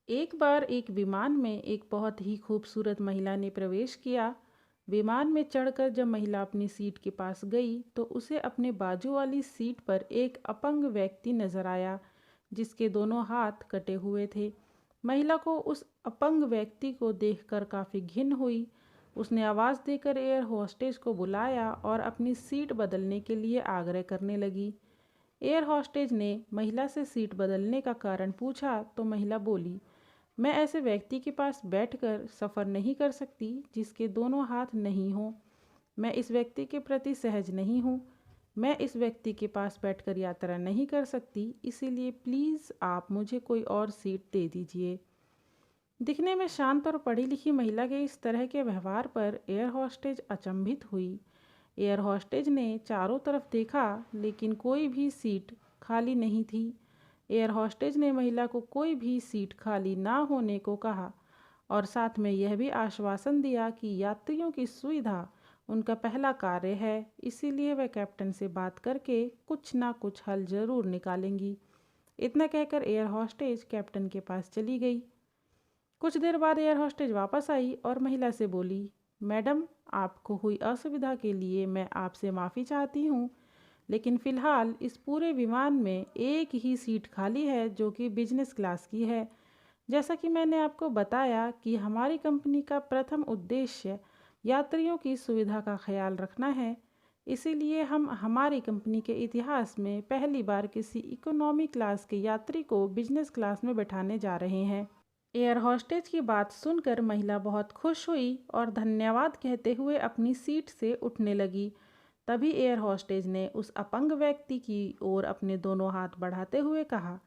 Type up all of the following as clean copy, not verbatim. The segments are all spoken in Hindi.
एक बार एक विमान में एक बहुत ही खूबसूरत महिला ने प्रवेश किया। विमान में चढ़कर जब महिला अपनी सीट के पास गई तो उसे अपने बाजू वाली सीट पर एक अपंग व्यक्ति नजर आया जिसके दोनों हाथ कटे हुए थे। महिला को उस अपंग व्यक्ति को देखकर काफ़ी घिन हुई। उसने आवाज़ देकर एयर होस्टेज को बुलाया और अपनी सीट बदलने के लिए आग्रह करने लगी। एयर हॉस्टेज ने महिला से सीट बदलने का कारण पूछा तो महिला बोली, मैं ऐसे व्यक्ति के पास बैठकर सफ़र नहीं कर सकती जिसके दोनों हाथ नहीं हों। मैं इस व्यक्ति के प्रति सहज नहीं हूँ। मैं इस व्यक्ति के पास बैठकर यात्रा नहीं कर सकती, इसीलिए प्लीज़ आप मुझे कोई और सीट दे दीजिए। दिखने में शांत और पढ़ी लिखी महिला के इस तरह के व्यवहार पर एयर हॉस्टेज अचंभित हुई। एयर हॉस्टेज ने चारों तरफ देखा लेकिन कोई भी सीट खाली नहीं थी। एयर हॉस्टेज ने महिला को कोई भी सीट खाली ना होने को कहा और साथ में यह भी आश्वासन दिया कि यात्रियों की सुविधा उनका पहला कार्य है, इसीलिए वह कैप्टन से बात करके कुछ ना कुछ हल जरूर निकालेंगी। इतना कहकर एयर हॉस्टेज कैप्टन के पास चली गई। कुछ देर बाद एयर हॉस्टेज वापस आई और महिला से बोली, मैडम, आपको हुई असुविधा के लिए मैं आपसे माफ़ी चाहती हूँ, लेकिन फ़िलहाल इस पूरे विमान में एक ही सीट खाली है जो कि बिजनेस क्लास की है। जैसा कि मैंने आपको बताया कि हमारी कंपनी का प्रथम उद्देश्य यात्रियों की सुविधा का ख्याल रखना है, इसीलिए हम हमारी कंपनी के इतिहास में पहली बार किसी इकोनॉमी क्लास के यात्री को बिजनेस क्लास में बैठाने जा रहे हैं। एयर हॉस्टेज की बात सुनकर महिला बहुत खुश हुई और धन्यवाद कहते हुए अपनी सीट से उठने लगी। तभी एयर हॉस्टेज ने उस अपंग व्यक्ति की ओर अपने दोनों हाथ बढ़ाते हुए कहा,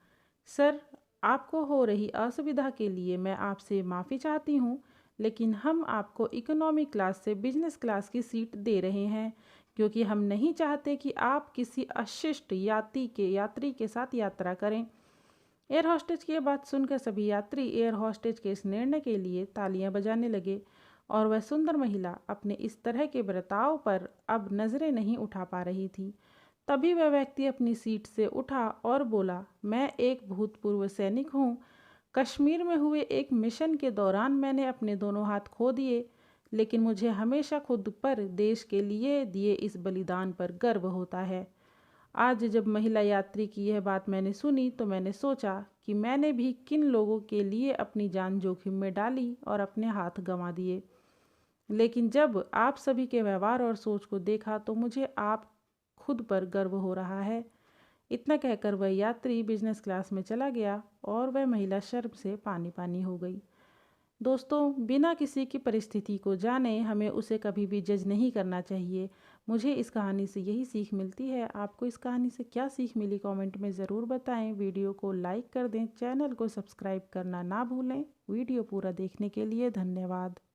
सर, आपको हो रही असुविधा के लिए मैं आपसे माफ़ी चाहती हूँ, लेकिन हम आपको इकोनॉमी क्लास से बिजनेस क्लास की सीट दे रहे हैं क्योंकि हम नहीं चाहते कि आप किसी अशिष्ट यात्री के साथ यात्रा करें। एयर हॉस्टेज की बात सुनकर सभी यात्री एयर हॉस्टेज के इस निर्णय के लिए तालियां बजाने लगे और वह सुंदर महिला अपने इस तरह के बर्ताव पर अब नजरें नहीं उठा पा रही थी। तभी वह व्यक्ति अपनी सीट से उठा और बोला, मैं एक भूतपूर्व सैनिक हूँ। कश्मीर में हुए एक मिशन के दौरान मैंने अपने दोनों हाथ खो दिए, लेकिन मुझे हमेशा खुद पर देश के लिए दिए इस बलिदान पर गर्व होता है। आज जब महिला यात्री की यह बात मैंने सुनी तो मैंने सोचा कि मैंने भी किन लोगों के लिए अपनी जान जोखिम में डाली और अपने हाथ गंवा दिए। लेकिन जब आप सभी के व्यवहार और सोच को देखा तो मुझे आप खुद पर गर्व हो रहा है। इतना कहकर वह यात्री बिजनेस क्लास में चला गया और वह महिला शर्म से पानी पानी हो गई। दोस्तों, बिना किसी की परिस्थिति को जाने हमें उसे कभी भी जज नहीं करना चाहिए। मुझे इस कहानी से यही सीख मिलती है। आपको इस कहानी से क्या सीख मिली कमेंट में ज़रूर बताएं। वीडियो को लाइक कर दें, चैनल को सब्सक्राइब करना ना भूलें। वीडियो पूरा देखने के लिए धन्यवाद।